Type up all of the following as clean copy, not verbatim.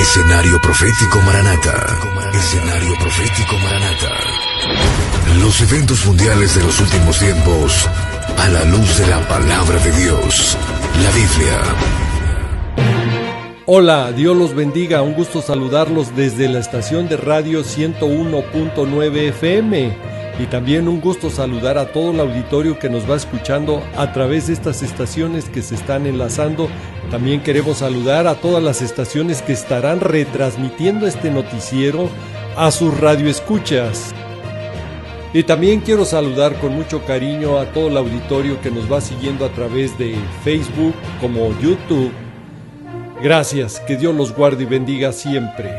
Escenario Profético Maranata. Escenario Profético Maranata. Los eventos mundiales de los últimos tiempos a la luz de la palabra de Dios, la Biblia. Hola, Dios los bendiga, un gusto saludarlos desde la estación de radio 101.9 FM y también un gusto saludar a todo el auditorio que nos va escuchando a través de estas estaciones que se están enlazando. También queremos saludar a todas las estaciones que estarán retransmitiendo este noticiero a sus radioescuchas. Y también quiero saludar con mucho cariño a todo el auditorio que nos va siguiendo a través de Facebook como YouTube. Gracias, que Dios los guarde y bendiga siempre.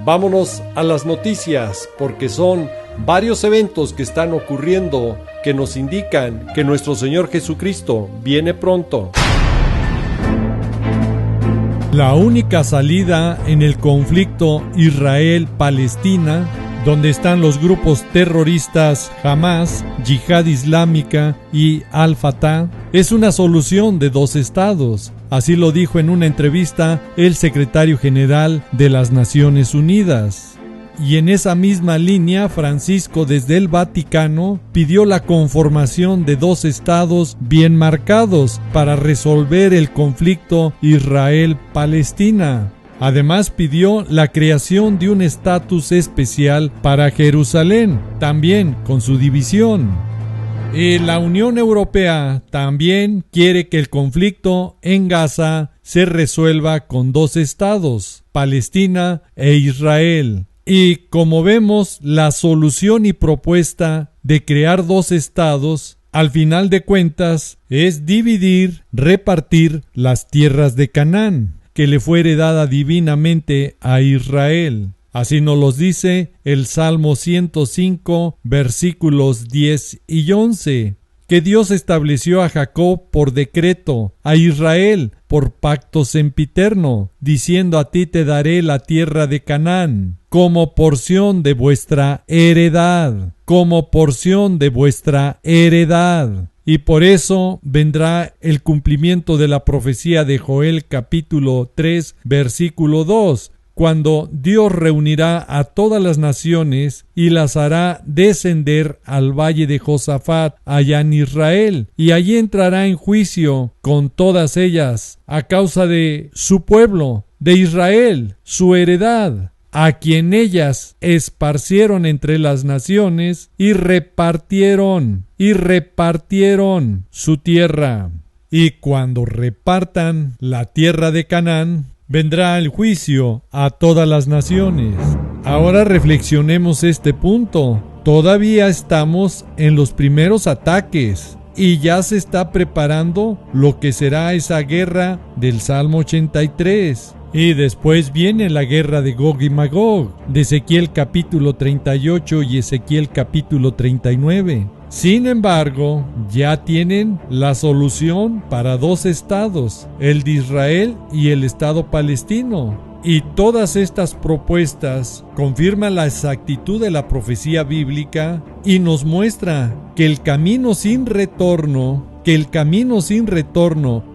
Vámonos a las noticias, porque son varios eventos que están ocurriendo que nos indican que nuestro Señor Jesucristo viene pronto. La única salida en el conflicto Israel-Palestina, donde están los grupos terroristas Hamas, Yihad Islámica y Al-Fatah, es una solución de dos estados. Así lo dijo en una entrevista el secretario general de las Naciones Unidas. Y en esa misma línea, Francisco desde el Vaticano pidió la conformación de dos estados bien marcados para resolver el conflicto Israel-Palestina. Además pidió la creación de un estatus especial para Jerusalén, también con su división. Y la Unión Europea también quiere que el conflicto en Gaza se resuelva con dos estados, Palestina e Israel. Y como vemos, la solución y propuesta de crear dos estados, al final de cuentas, es dividir, repartir las tierras de Canaán, que le fue heredada divinamente a Israel. Así nos los dice el Salmo 105, versículos 10 y 11, que Dios estableció a Jacob por decreto, a Israel por pacto sempiterno, diciendo: a ti te daré la tierra de Canaán, como porción de vuestra heredad, como porción de vuestra heredad. Y por eso vendrá el cumplimiento de la profecía de Joel capítulo 3, versículo 2, cuando Dios reunirá a todas las naciones y las hará descender al valle de Josafat allá en Israel, y allí entrará en juicio con todas ellas a causa de su pueblo, de Israel, su heredad, a quien ellas esparcieron entre las naciones y repartieron su tierra. Y cuando repartan la tierra de Canaán, vendrá el juicio a todas las naciones. Ahora reflexionemos este punto. Todavía estamos en los primeros ataques y ya se está preparando lo que será esa guerra del Salmo 83. Y después viene la guerra de Gog y Magog, de Ezequiel capítulo 38 y Ezequiel capítulo 39. Sin embargo, ya tienen la solución para dos estados, el de Israel y el estado palestino. Y todas estas propuestas confirman la exactitud de la profecía bíblica y nos muestra que el camino sin retorno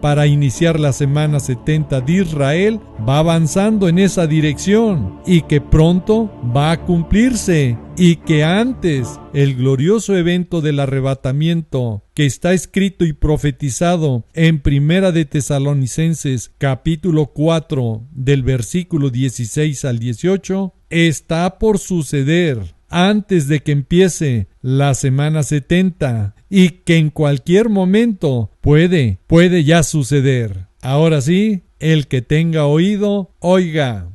para iniciar la semana 70 de Israel va avanzando en esa dirección y que pronto va a cumplirse, y que antes el glorioso evento del arrebatamiento que está escrito y profetizado en Primera de Tesalonicenses capítulo 4 del versículo 16 al 18 está por suceder antes de que empiece la semana 70 y que en cualquier momento puede ya suceder. Ahora sí, el que tenga oído, oiga.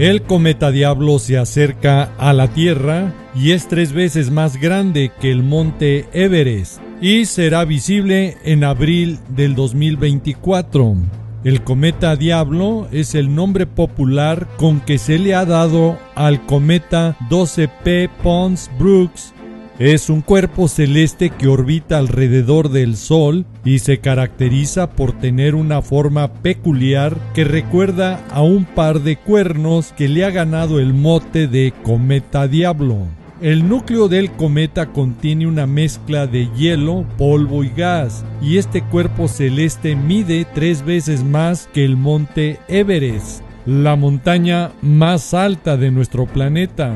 El cometa Diablo se acerca a la Tierra y es 3 veces más grande que el monte Everest y será visible en abril del 2024. El cometa Diablo es el nombre popular con que se le ha dado al cometa 12P Pons-Brooks. Es un cuerpo celeste que orbita alrededor del Sol y se caracteriza por tener una forma peculiar que recuerda a un par de cuernos que le ha ganado el mote de cometa Diablo. El núcleo del cometa contiene una mezcla de hielo, polvo y gas, y este cuerpo celeste mide 3 veces más que el monte Everest, la montaña más alta de nuestro planeta.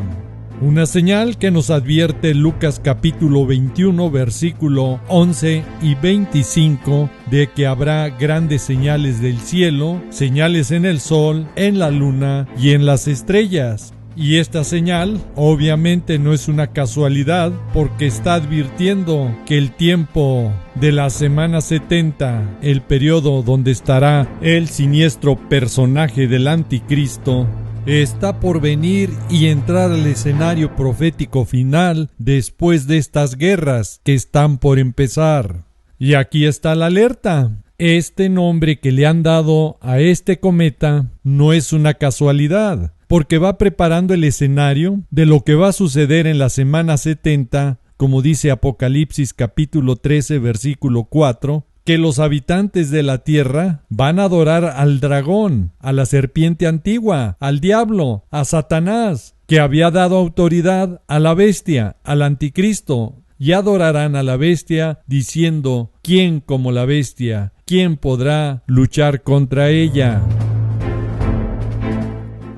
Una señal que nos advierte Lucas capítulo 21, versículo 11 y 25, de que habrá grandes señales del cielo, señales en el sol, en la luna y en las estrellas. Y esta señal obviamente no es una casualidad, porque está advirtiendo que el tiempo de la semana 70, el periodo donde estará el siniestro personaje del anticristo, está por venir y entrar al escenario profético final después de estas guerras que están por empezar. Y aquí está la alerta. Este nombre que le han dado a este cometa no es una casualidad, porque va preparando el escenario de lo que va a suceder en la semana 70, como dice Apocalipsis capítulo 13, versículo 4, que los habitantes de la tierra van a adorar al dragón, a la serpiente antigua, al diablo, a Satanás, que había dado autoridad a la bestia, al anticristo, y adorarán a la bestia diciendo: ¿quién como la bestia? ¿Quién podrá luchar contra ella?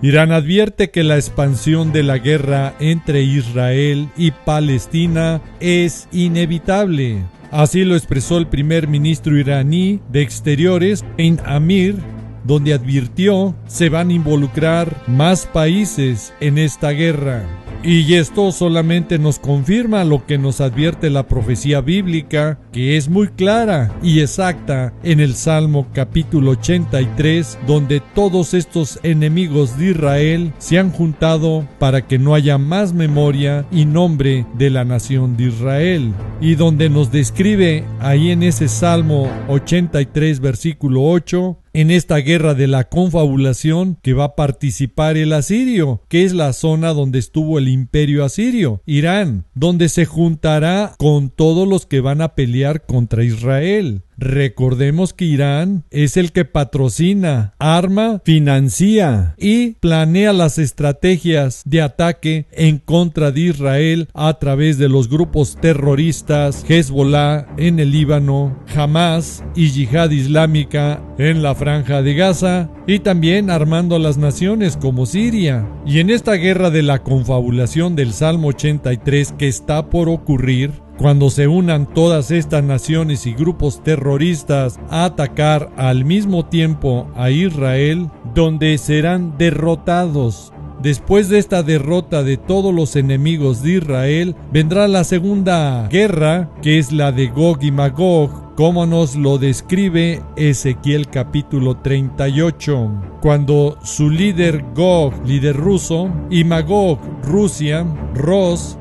Irán advierte que la expansión de la guerra entre Israel y Palestina es inevitable. Así lo expresó el primer ministro iraní de Exteriores, Hossein Amir, donde advirtió se van a involucrar más países en esta guerra. Y esto solamente nos confirma lo que nos advierte la profecía bíblica, que es muy clara y exacta en el Salmo capítulo 83, donde todos estos enemigos de Israel se han juntado para que no haya más memoria y nombre de la nación de Israel. Y donde nos describe ahí en ese Salmo 83, versículo 8, en esta guerra de la confabulación, que va a participar el asirio, que es la zona donde estuvo el imperio asirio, Irán, donde se juntará con todos los que van a pelear contra Israel. Recordemos que Irán es el que patrocina, arma, financia y planea las estrategias de ataque en contra de Israel a través de los grupos terroristas Hezbollah en el Líbano, Hamas y Yihad Islámica en la Franja de Gaza, y también armando a las naciones como Siria. Y en esta guerra de la confabulación del Salmo 83 que está por ocurrir, cuando se unan todas estas naciones y grupos terroristas a atacar al mismo tiempo a Israel, donde serán derrotados. Después de esta derrota de todos los enemigos de Israel, vendrá la segunda guerra, que es la de Gog y Magog, como nos lo describe Ezequiel capítulo 38, cuando su líder Gog, líder ruso, y Magog, Rusia,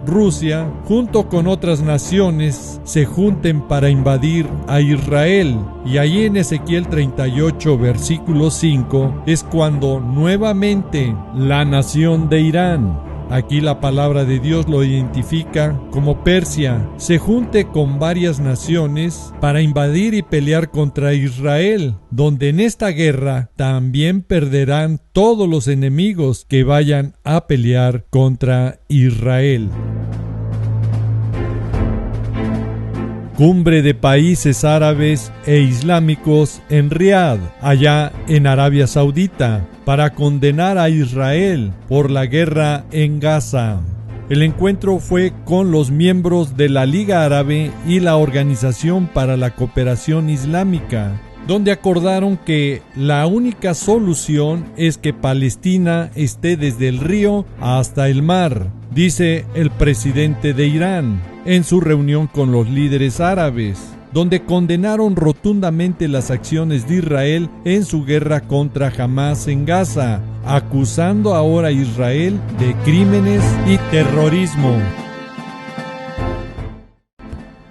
Rusia, junto con otras naciones, se junten para invadir a Israel. Y ahí en Ezequiel 38, versículo 5, es cuando nuevamente la nación de Irán, aquí la palabra de Dios lo identifica como Persia, se junte con varias naciones para invadir y pelear contra Israel, donde en esta guerra también perderán todos los enemigos que vayan a pelear contra Israel. Cumbre de países árabes e islámicos en Riad, allá en Arabia Saudita, para condenar a Israel por la guerra en Gaza. El encuentro fue con los miembros de la Liga Árabe y la Organización para la Cooperación Islámica, donde acordaron que la única solución es que Palestina esté desde el río hasta el mar, dice el presidente de Irán en su reunión con los líderes árabes, donde condenaron rotundamente las acciones de Israel en su guerra contra Hamas en Gaza, acusando ahora a Israel de crímenes y terrorismo.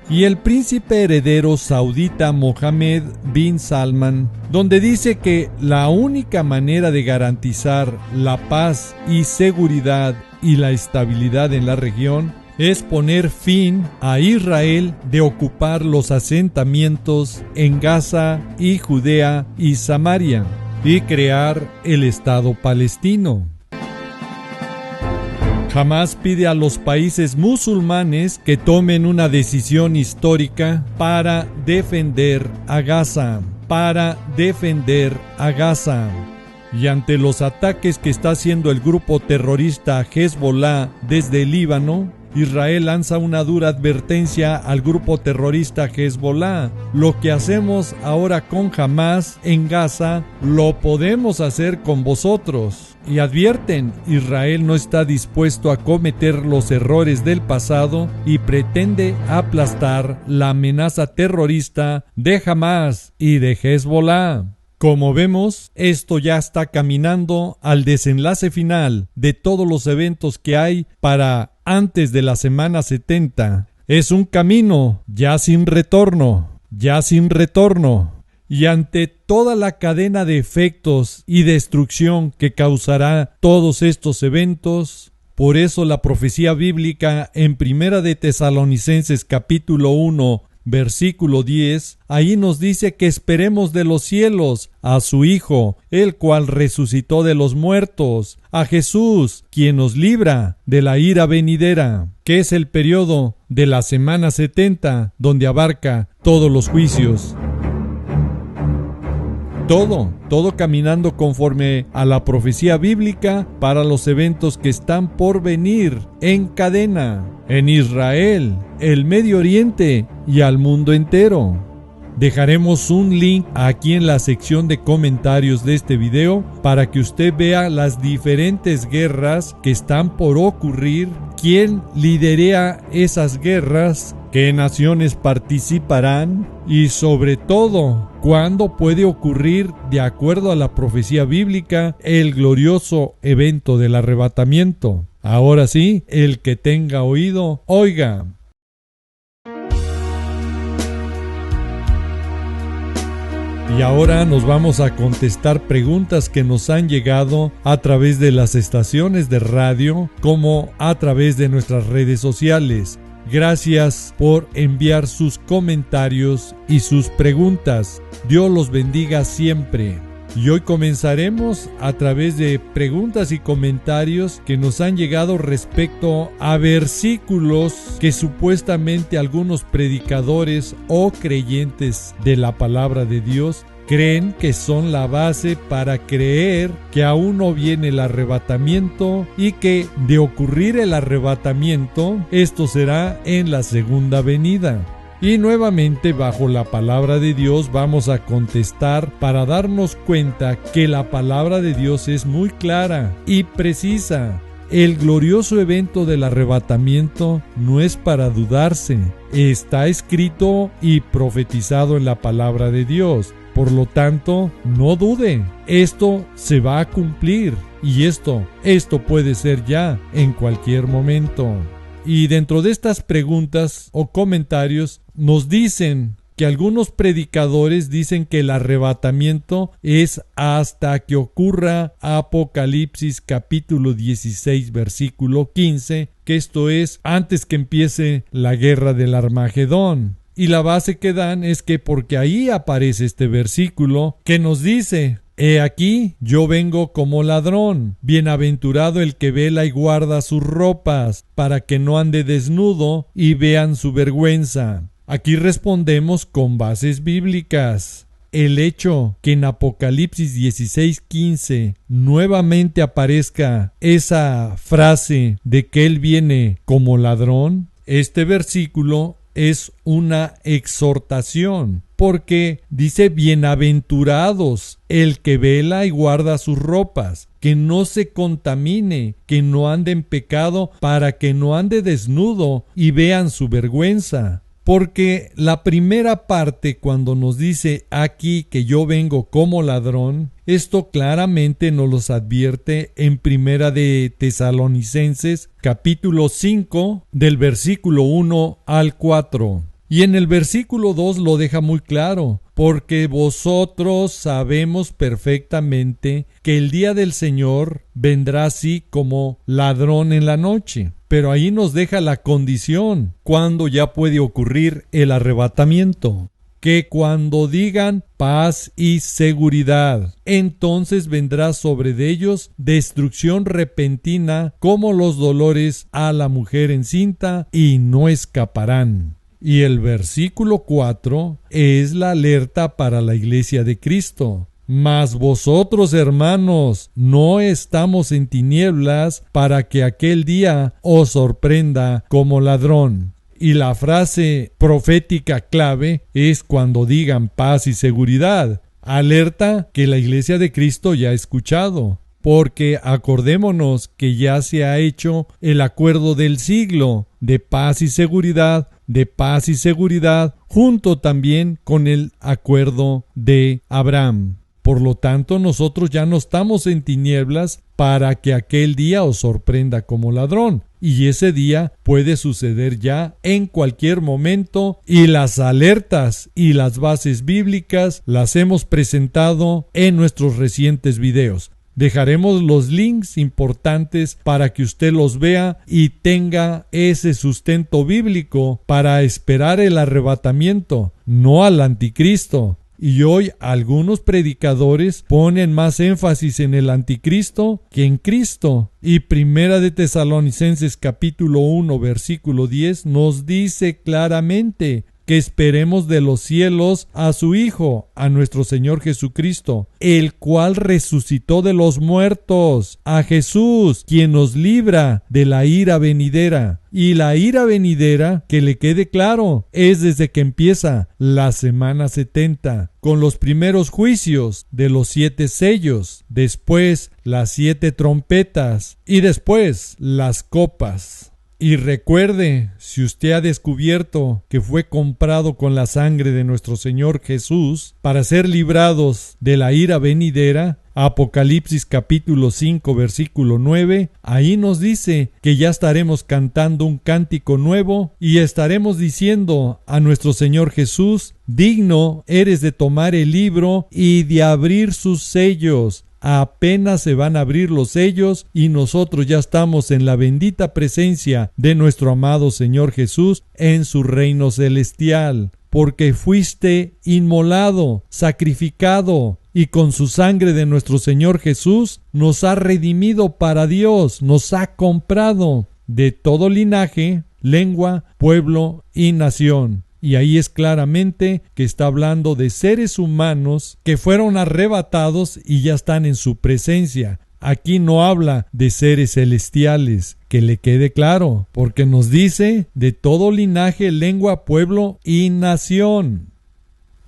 Y el príncipe heredero saudita Mohammed bin Salman, donde dice que la única manera de garantizar la paz y seguridad y la estabilidad en la región es poner fin a Israel de ocupar los asentamientos en Gaza y Judea y Samaria y crear el Estado palestino. Jamás pide a los países musulmanes que tomen una decisión histórica para defender a Gaza. Y ante los ataques que está haciendo el grupo terrorista Hezbollah desde el Líbano, Israel lanza una dura advertencia al grupo terrorista Hezbollah. Lo que hacemos ahora con Hamás en Gaza, lo podemos hacer con vosotros. Y advierten, Israel no está dispuesto a cometer los errores del pasado y pretende aplastar la amenaza terrorista de Hamás y de Hezbollah. Como vemos, esto ya está caminando al desenlace final de todos los eventos que hay para antes de la semana 70. Es un camino ya sin retorno. Y ante toda la cadena de efectos y destrucción que causará todos estos eventos, por eso la profecía bíblica en Primera de Tesalonicenses capítulo 1, versículo 10, ahí nos dice que esperemos de los cielos a su Hijo, el cual resucitó de los muertos, a Jesús, quien nos libra de la ira venidera, que es el periodo de la semana 70, donde abarca todos los juicios. Todo caminando conforme a la profecía bíblica para los eventos que están por venir en cadena, en Israel, el Medio Oriente y al mundo entero. Dejaremos un link aquí en la sección de comentarios de este video para que usted vea las diferentes guerras que están por ocurrir, quién lidera esas guerras, qué naciones participarán y sobre todo cuándo puede ocurrir, de acuerdo a la profecía bíblica, el glorioso evento del arrebatamiento. Ahora sí, el que tenga oído, oiga. Y ahora nos vamos a contestar preguntas que nos han llegado a través de las estaciones de radio como a través de nuestras redes sociales. Gracias por enviar sus comentarios y sus preguntas. Dios los bendiga siempre. Y hoy comenzaremos a través de preguntas y comentarios que nos han llegado respecto a versículos que supuestamente algunos predicadores o creyentes de la palabra de Dios creen que son la base para creer que aún no viene el arrebatamiento y que de ocurrir el arrebatamiento, esto será en la segunda venida. Y nuevamente bajo la palabra de Dios vamos a contestar para darnos cuenta que la palabra de Dios es muy clara y precisa. El glorioso evento del arrebatamiento no es para dudarse, está escrito y profetizado en la palabra de Dios. Por lo tanto, no dude, esto se va a cumplir y esto puede ser ya en cualquier momento. Y dentro de estas preguntas o comentarios nos dicen que algunos predicadores dicen que el arrebatamiento es hasta que ocurra Apocalipsis capítulo 16 versículo 15, que esto es antes que empiece la guerra del Armagedón. Y la base que dan es que porque ahí aparece este versículo que nos dice: He aquí, yo vengo como ladrón. Bienaventurado el que vela y guarda sus ropas, para que no ande desnudo y vean su vergüenza. Aquí respondemos con bases bíblicas. El hecho que en Apocalipsis 16:15 nuevamente aparezca esa frase de que Él viene como ladrón, este versículo es una exhortación, porque dice: bienaventurados el que vela y guarda sus ropas, que no se contamine, que no ande en pecado, para que no ande desnudo y vean su vergüenza. Porque la primera parte, cuando nos dice aquí que yo vengo como ladrón, esto claramente nos los advierte en Primera de Tesalonicenses capítulo 5 del versículo 1 al 4. Y en el versículo 2 lo deja muy claro: porque vosotros sabemos perfectamente que el día del Señor vendrá así como ladrón en la noche. Pero ahí nos deja la condición, cuando ya puede ocurrir el arrebatamiento. que cuando digan paz y seguridad, entonces vendrá sobre de ellos destrucción repentina como los dolores a la mujer encinta y no escaparán. Y el versículo 4 es la alerta para la iglesia de Cristo. Mas vosotros, hermanos, no estamos en tinieblas para que aquel día os sorprenda como ladrón. Y la frase profética clave es cuando digan paz y seguridad. Alerta que la iglesia de Cristo ya ha escuchado. Porque acordémonos que ya se ha hecho el acuerdo del siglo de paz y seguridad, junto también con el acuerdo de Abraham. Por lo tanto, nosotros ya no estamos en tinieblas para que aquel día os sorprenda como ladrón. Y ese día puede suceder ya en cualquier momento, y las alertas y las bases bíblicas las hemos presentado en nuestros recientes videos. Dejaremos los links importantes para que usted los vea y tenga ese sustento bíblico para esperar el arrebatamiento, no al anticristo. Y hoy algunos predicadores ponen más énfasis en el anticristo que en Cristo. Y Primera de Tesalonicenses capítulo 1 versículo 10 nos dice claramente que esperemos de los cielos a su Hijo, a nuestro Señor Jesucristo, el cual resucitó de los muertos, a Jesús, quien nos libra de la ira venidera. Y la ira venidera, que le quede claro, es desde que empieza la semana 70, con los primeros juicios de los 7 sellos, después las 7 trompetas y después las copas. Y recuerde, si usted ha descubierto que fue comprado con la sangre de nuestro Señor Jesús para ser librados de la ira venidera, Apocalipsis capítulo 5 versículo 9, ahí nos dice que ya estaremos cantando un cántico nuevo y estaremos diciendo a nuestro Señor Jesús: digno eres de tomar el libro y de abrir sus sellos. Apenas se van a abrir los sellos y nosotros ya estamos en la bendita presencia de nuestro amado Señor Jesús en su reino celestial, porque fuiste inmolado, sacrificado, y con su sangre de nuestro Señor Jesús nos ha redimido para Dios, nos ha comprado de todo linaje, lengua, pueblo y nación. Y ahí es claramente que está hablando de seres humanos que fueron arrebatados y ya están en su presencia. Aquí no habla de seres celestiales, que le quede claro, porque nos dice de todo linaje, lengua, pueblo y nación.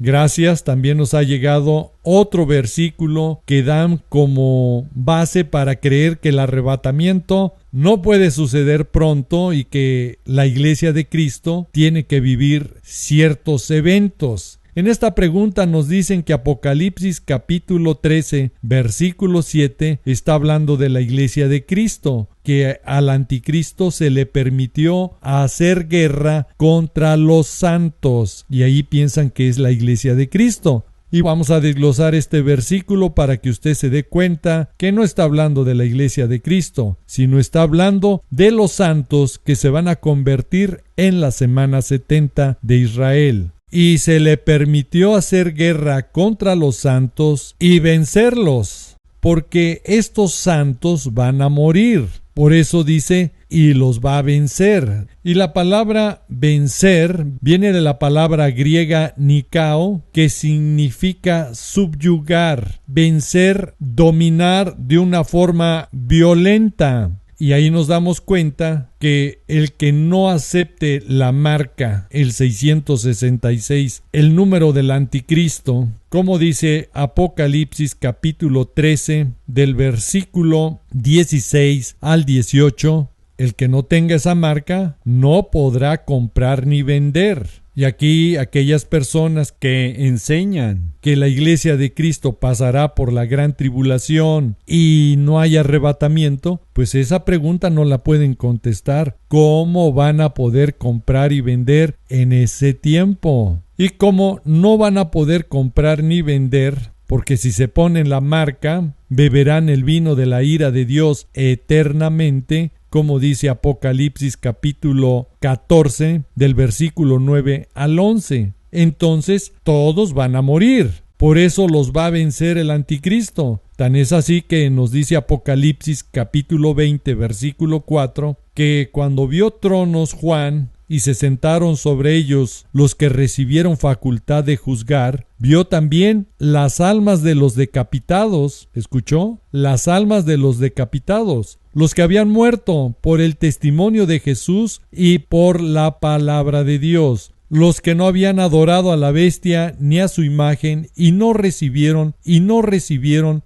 Gracias, también nos ha llegado otro versículo que dan como base para creer que el arrebatamiento no puede suceder pronto y que la iglesia de Cristo tiene que vivir ciertos eventos. En esta pregunta nos dicen que Apocalipsis capítulo 13, versículo 7 está hablando de la iglesia de Cristo, que al anticristo se le permitió hacer guerra contra los santos, y ahí piensan que es la iglesia de Cristo. Y vamos a desglosar este versículo para que usted se dé cuenta que no está hablando de la iglesia de Cristo, sino está hablando de los santos que se van a convertir en la semana 70 de Israel. Y se le permitió hacer guerra contra los santos y vencerlos, porque estos santos van a morir. Por eso dice, y los va a vencer. Y la palabra vencer viene de la palabra griega nikao, que significa subyugar, vencer, dominar de una forma violenta. Y ahí nos damos cuenta que el que no acepte la marca, el 666, el número del anticristo, como dice Apocalipsis capítulo 13, del versículo 16 al 18, el que no tenga esa marca no podrá comprar ni vender. Y aquí aquellas personas que enseñan que la iglesia de Cristo pasará por la gran tribulación y no hay arrebatamiento, pues esa pregunta no la pueden contestar. ¿Cómo van a poder comprar y vender en ese tiempo? Y como no van a poder comprar ni vender, porque si se ponen la marca, beberán el vino de la ira de Dios eternamente, como dice Apocalipsis capítulo 14 del versículo 9 al 11. entonces todos van a morir. Por eso los va a vencer el anticristo. Tan es así que nos dice Apocalipsis capítulo 20, versículo 4, que cuando vio tronos Juan y se sentaron sobre ellos los que recibieron facultad de juzgar, vio también las almas de los decapitados. ¿Escuchó? Las almas de los decapitados, los que habían muerto por el testimonio de Jesús y por la palabra de Dios, los que no habían adorado a la bestia ni a su imagen y no recibieron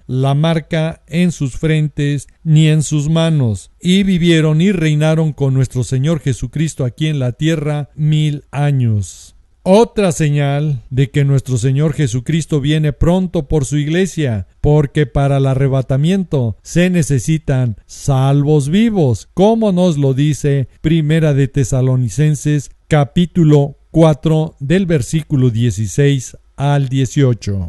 la marca en sus frentes ni en sus manos, y vivieron y reinaron con nuestro Señor Jesucristo aquí en la tierra 1000 años. Otra señal de que nuestro Señor Jesucristo viene pronto por su iglesia, porque para el arrebatamiento se necesitan salvos vivos, como nos lo dice Primera de Tesalonicenses capítulo 4 del versículo 16 al 18.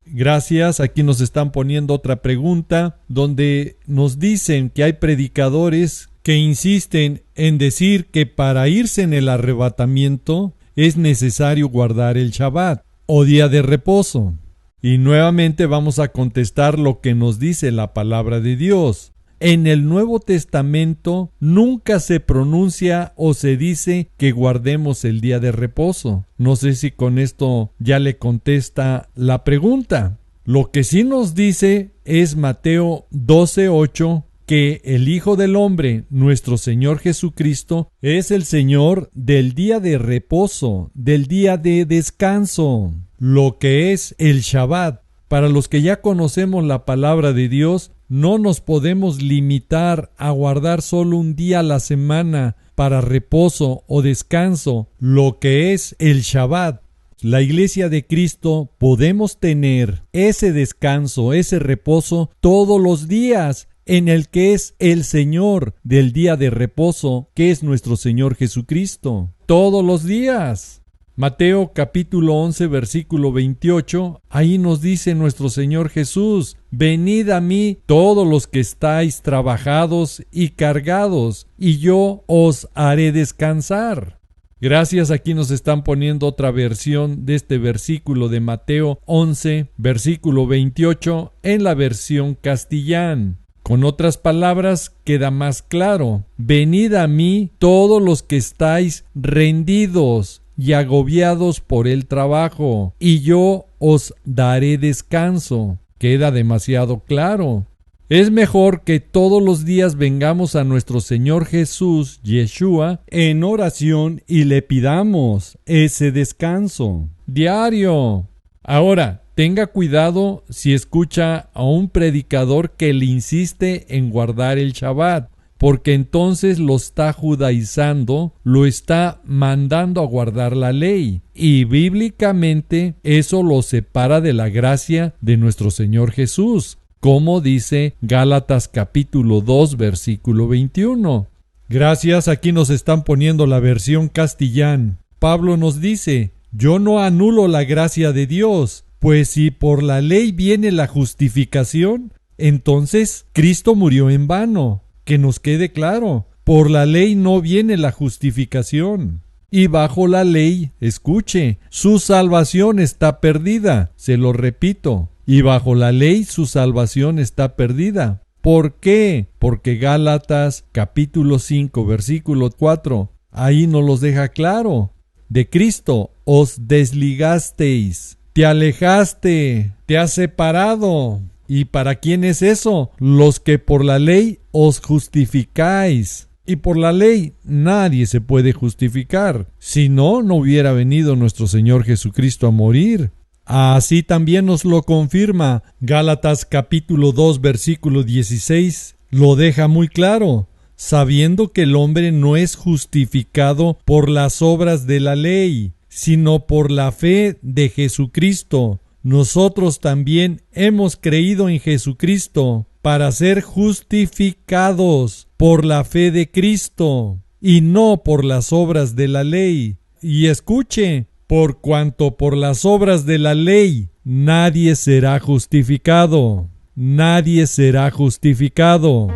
Gracias, aquí nos están poniendo otra pregunta donde nos dicen que hay predicadores que insisten en decir que para irse en el arrebatamiento es necesario guardar el Shabbat o día de reposo. Y nuevamente vamos a contestar lo que nos dice la palabra de Dios. En el Nuevo Testamento nunca se pronuncia o se dice que guardemos el día de reposo. No sé si con esto ya le contesta la pregunta. Lo que sí nos dice es Mateo 12:8, que el Hijo del Hombre, nuestro Señor Jesucristo, es el Señor del día de reposo, del día de descanso, lo que es el Shabbat. Para los que ya conocemos la palabra de Dios, no nos podemos limitar a guardar solo un día a la semana para reposo o descanso, lo que es el Shabbat. La Iglesia de Cristo podemos tener ese descanso, ese reposo todos los días, en el que es el Señor del día de reposo, que es nuestro Señor Jesucristo. Todos los días. Mateo capítulo 11 versículo 28, ahí nos dice nuestro Señor Jesús: venid a mí todos los que estáis trabajados y cargados, y yo os haré descansar. Gracias, aquí nos están poniendo otra versión de este versículo de Mateo 11 versículo 28 en la versión castellana. Con otras palabras, queda más claro: venid a mí todos los que estáis rendidos y agobiados por el trabajo, y yo os daré descanso. Queda demasiado claro. Es mejor que todos los días vengamos a nuestro Señor Jesús, Yeshua, en oración y le pidamos ese descanso diario. Ahora, tenga cuidado si escucha a un predicador que le insiste en guardar el Shabbat, porque entonces lo está judaizando, lo está mandando a guardar la ley, y bíblicamente eso lo separa de la gracia de nuestro Señor Jesús, como dice Gálatas capítulo 2 versículo 21. Gracias, aquí nos están poniendo la versión castellana. Pablo nos dice: yo no anulo la gracia de Dios, pues si por la ley viene la justificación, entonces Cristo murió en vano. Que nos quede claro, por la ley no viene la justificación. Y bajo la ley, escuche, su salvación está perdida. Se lo repito, y bajo la ley su salvación está perdida. ¿Por qué? Porque Gálatas capítulo 5 versículo 4, ahí nos los deja claro. De Cristo os desligasteis, te alejaste, te has separado. ¿Y para quién es eso? Los que por la ley os justificáis. Y por la ley nadie se puede justificar. Si no, no hubiera venido nuestro Señor Jesucristo a morir. Así también nos lo confirma Gálatas capítulo 2 versículo 16. Lo deja muy claro: sabiendo que el hombre no es justificado por las obras de la ley, sino por la fe de Jesucristo. Nosotros también hemos creído en Jesucristo para ser justificados por la fe de Cristo y no por las obras de la ley. Y escuche, por cuanto por las obras de la ley nadie será justificado. Nadie será justificado.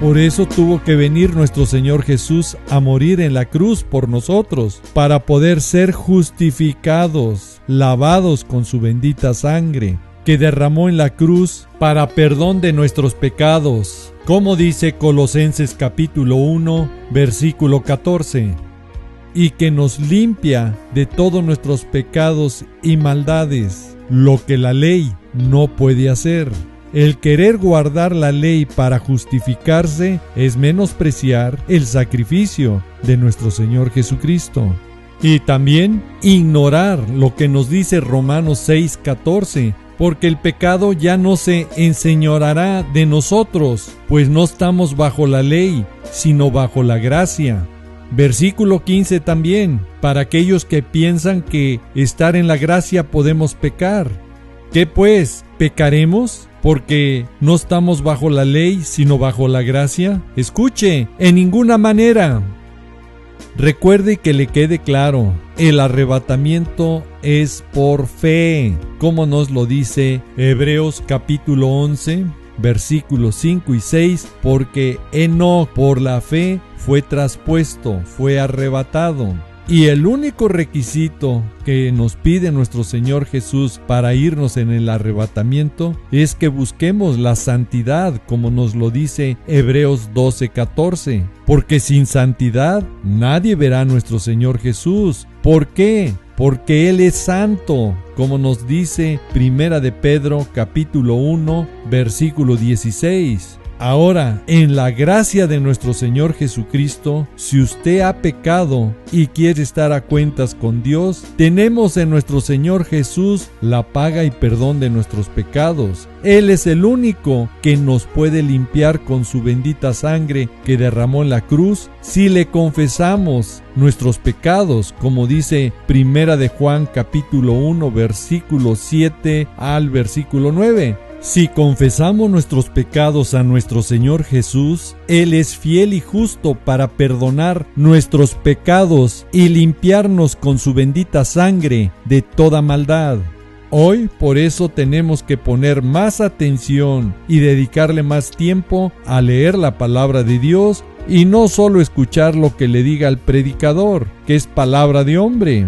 Por eso tuvo que venir nuestro Señor Jesús a morir en la cruz por nosotros, para poder ser justificados, lavados con su bendita sangre, que derramó en la cruz para perdón de nuestros pecados, como dice Colosenses capítulo 1, versículo 14, y que nos limpia de todos nuestros pecados y maldades, lo que la ley no puede hacer. El querer guardar la ley para justificarse es menospreciar el sacrificio de nuestro Señor Jesucristo. Y también ignorar lo que nos dice Romanos 6:14, porque el pecado ya no se enseñoreará de nosotros, pues no estamos bajo la ley, sino bajo la gracia. Versículo 15 también, para aquellos que piensan que estar en la gracia podemos pecar. ¿Qué pues? ¿Pecaremos? Porque no estamos bajo la ley, sino bajo la gracia. Escuche, en ninguna manera. Recuerde que le quede claro, el arrebatamiento es por fe, como nos lo dice Hebreos capítulo 11, versículos 5 y 6, porque Enoc por la fe fue traspuesto, fue arrebatado. Y el único requisito que nos pide nuestro Señor Jesús para irnos en el arrebatamiento es que busquemos la santidad, como nos lo dice Hebreos 12:14. Porque sin santidad nadie verá a nuestro Señor Jesús. ¿Por qué? Porque Él es santo, como nos dice Primera de Pedro capítulo 1, versículo 16. Ahora, en la gracia de nuestro Señor Jesucristo, si usted ha pecado y quiere estar a cuentas con Dios, tenemos en nuestro Señor Jesús la paga y perdón de nuestros pecados. Él es el único que nos puede limpiar con su bendita sangre que derramó en la cruz si le confesamos nuestros pecados, como dice Primera de Juan capítulo 1, versículo 7 al versículo 9. Si confesamos nuestros pecados a nuestro Señor Jesús, Él es fiel y justo para perdonar nuestros pecados y limpiarnos con su bendita sangre de toda maldad. Hoy, por eso, tenemos que poner más atención y dedicarle más tiempo a leer la palabra de Dios y no solo escuchar lo que le diga el predicador, que es palabra de hombre.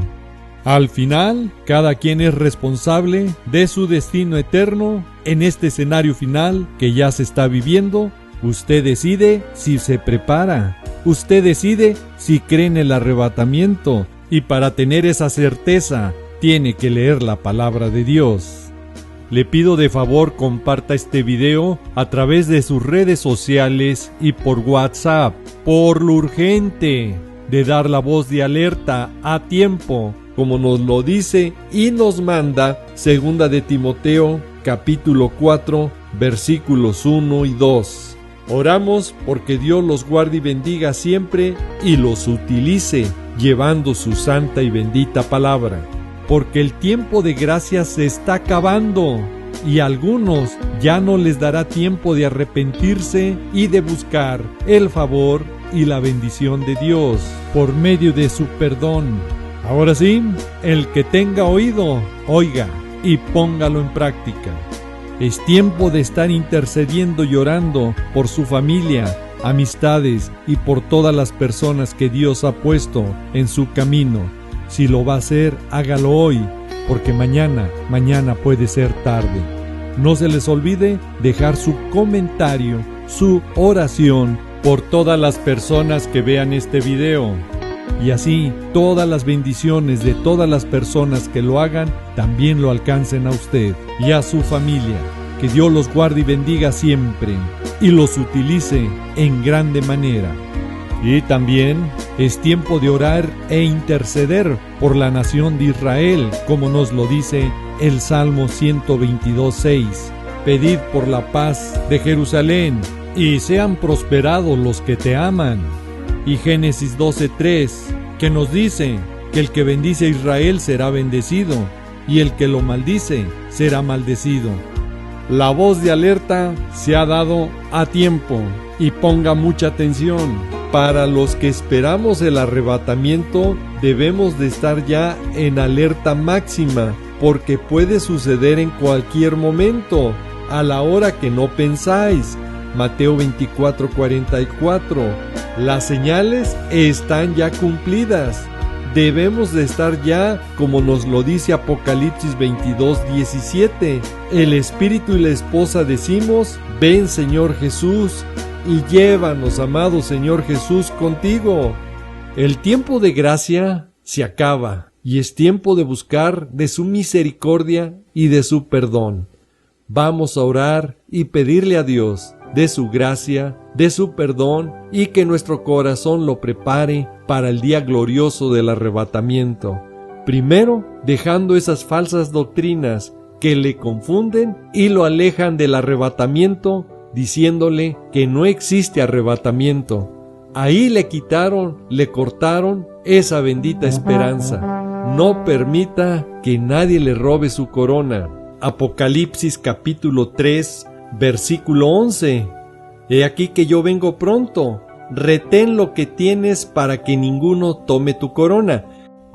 Al final, cada quien es responsable de su destino eterno en este escenario final que ya se está viviendo. Usted decide si se prepara, usted decide si cree en el arrebatamiento, y para tener esa certeza tiene que leer la palabra de Dios. Le pido de favor comparta este video a través de sus redes sociales y por WhatsApp, por lo urgente de dar la voz de alerta a tiempo, como nos lo dice y nos manda 2 de Timoteo capítulo 4 versículos 1 y 2. Oramos porque Dios los guarde y bendiga siempre y los utilice llevando su santa y bendita palabra, porque el tiempo de gracia se está acabando y a algunos ya no les dará tiempo de arrepentirse y de buscar el favor y la bendición de Dios por medio de su perdón. Ahora sí, el que tenga oído, oiga y póngalo en práctica. Es tiempo de estar intercediendo y orando por su familia, amistades y por todas las personas que Dios ha puesto en su camino. Si lo va a hacer, hágalo hoy, porque mañana puede ser tarde. No se les olvide dejar su comentario, su oración por todas las personas que vean este video. Y así todas las bendiciones de todas las personas que lo hagan también lo alcancen a usted y a su familia. Que Dios los guarde y bendiga siempre y los utilice en grande manera. Y también es tiempo de orar e interceder por la nación de Israel, como nos lo dice el Salmo 122:6. Pedid por la paz de Jerusalén y sean prosperados los que te aman. Y Génesis 12:3, que nos dice que el que bendice a Israel será bendecido y el que lo maldice será maldecido. La voz de alerta se ha dado a tiempo y ponga mucha atención. Para los que esperamos el arrebatamiento debemos de estar ya en alerta máxima, porque puede suceder en cualquier momento, a la hora que no pensáis. Mateo 24:44. Las señales están ya cumplidas. Debemos de estar ya, como nos lo dice Apocalipsis 22:17. El Espíritu y la esposa decimos: ven, Señor Jesús, y llévanos, amado Señor Jesús, contigo. El tiempo de gracia se acaba y es tiempo de buscar de su misericordia y de su perdón. Vamos a orar y pedirle a Dios de su gracia, de su perdón, y que nuestro corazón lo prepare para el día glorioso del arrebatamiento. Primero, dejando esas falsas doctrinas que le confunden y lo alejan del arrebatamiento, diciéndole que no existe arrebatamiento. Ahí le quitaron, le cortaron esa bendita esperanza. No permita que nadie le robe su corona. Apocalipsis capítulo 3, versículo 11. He aquí que yo vengo pronto. Retén lo que tienes para que ninguno tome tu corona.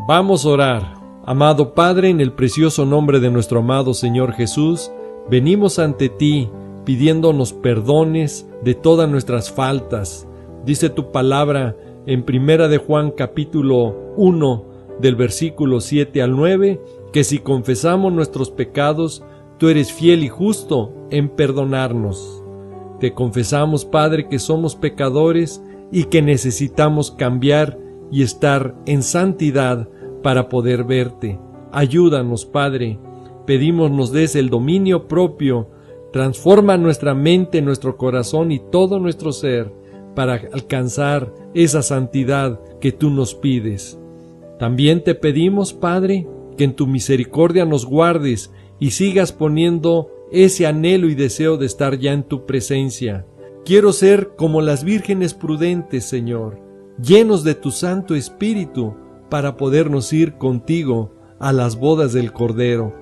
Vamos a orar. Amado Padre, en el precioso nombre de nuestro amado Señor Jesús, venimos ante ti pidiéndonos perdones de todas nuestras faltas. Dice tu palabra en 1 de Juan capítulo 1 del versículo 7 al 9, que si confesamos nuestros pecados, tú eres fiel y justo en perdonarnos. Te confesamos, Padre, que somos pecadores y que necesitamos cambiar y estar en santidad para poder verte. Ayúdanos, Padre. Pedimos nos des el dominio propio. Transforma nuestra mente, nuestro corazón y todo nuestro ser para alcanzar esa santidad que tú nos pides. También te pedimos, Padre, que en tu misericordia nos guardes y sigas poniendo ese anhelo y deseo de estar ya en tu presencia. Quiero ser como las vírgenes prudentes, Señor, llenos de tu Santo Espíritu para podernos ir contigo a las bodas del Cordero.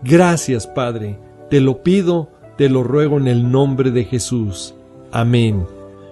Gracias, Padre, te lo pido, te lo ruego en el nombre de Jesús. Amén.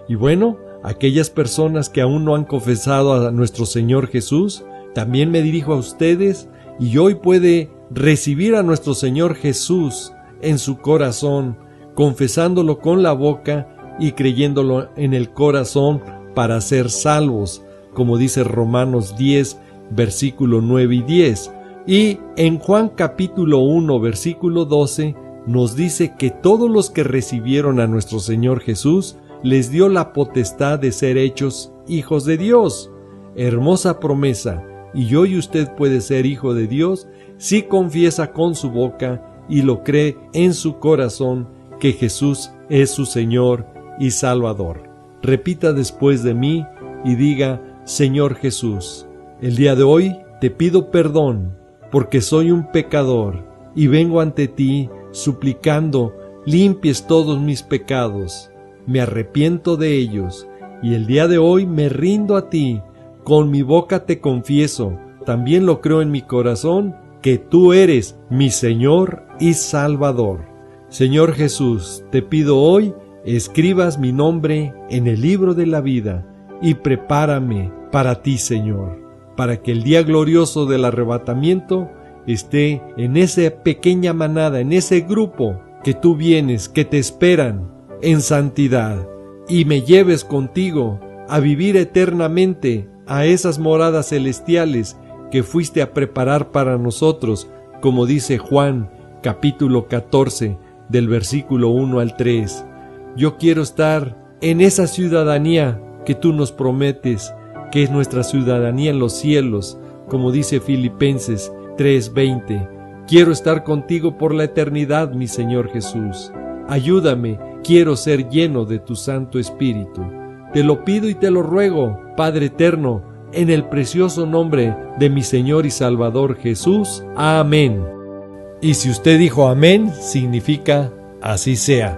Y bueno, aquellas personas que aún no han confesado a nuestro Señor Jesús, también me dirijo a ustedes y hoy puede recibir a nuestro Señor Jesús en su corazón, confesándolo con la boca y creyéndolo en el corazón para ser salvos, como dice Romanos 10, versículo 9 y 10. Y en Juan capítulo 1, versículo 12, nos dice que todos los que recibieron a nuestro Señor Jesús, les dio la potestad de ser hechos hijos de Dios. Hermosa promesa, y hoy usted puede ser hijo de Dios si confiesa con su boca y lo cree en su corazón que Jesús es su Señor y Salvador. Repita después de mí y diga: Señor Jesús, el día de hoy te pido perdón porque soy un pecador y vengo ante ti suplicando limpies todos mis pecados. Me arrepiento de ellos y el día de hoy me rindo a ti. Con mi boca te confieso, también lo creo en mi corazón, que tú eres mi Señor y Salvador. Señor Jesús, te pido hoy, escribas mi nombre en el libro de la vida y prepárame para ti, Señor, para que el día glorioso del arrebatamiento esté en esa pequeña manada, en ese grupo que tú vienes, que te esperan en santidad, y me lleves contigo a vivir eternamente a esas moradas celestiales que fuiste a preparar para nosotros, como dice Juan capítulo 14 del versículo 1 al 3. Yo quiero estar en esa ciudadanía que tú nos prometes, que es nuestra ciudadanía en los cielos, como dice Filipenses 3:20. Quiero estar contigo por la eternidad, mi Señor Jesús. Ayúdame, quiero ser lleno de tu Santo Espíritu. Te lo pido y te lo ruego, Padre eterno, en el precioso nombre de mi Señor y Salvador Jesús. Amén. Y si usted dijo amén, significa así sea.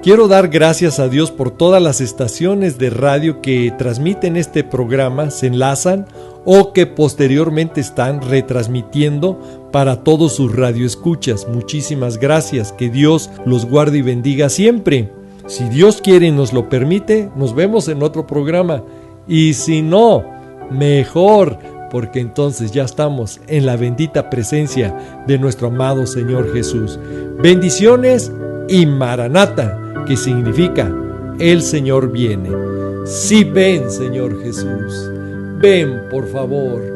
Quiero dar gracias a Dios por todas las estaciones de radio que transmiten este programa, se enlazan o que posteriormente están retransmitiendo para todos sus radioescuchas. Muchísimas gracias, que Dios los guarde y bendiga siempre. Si Dios quiere y nos lo permite, nos vemos en otro programa. Y si no, mejor, porque entonces ya estamos en la bendita presencia de nuestro amado Señor Jesús. Bendiciones y Maranata. que significa el Señor viene. Sí, ven, Señor Jesús. Ven, por favor.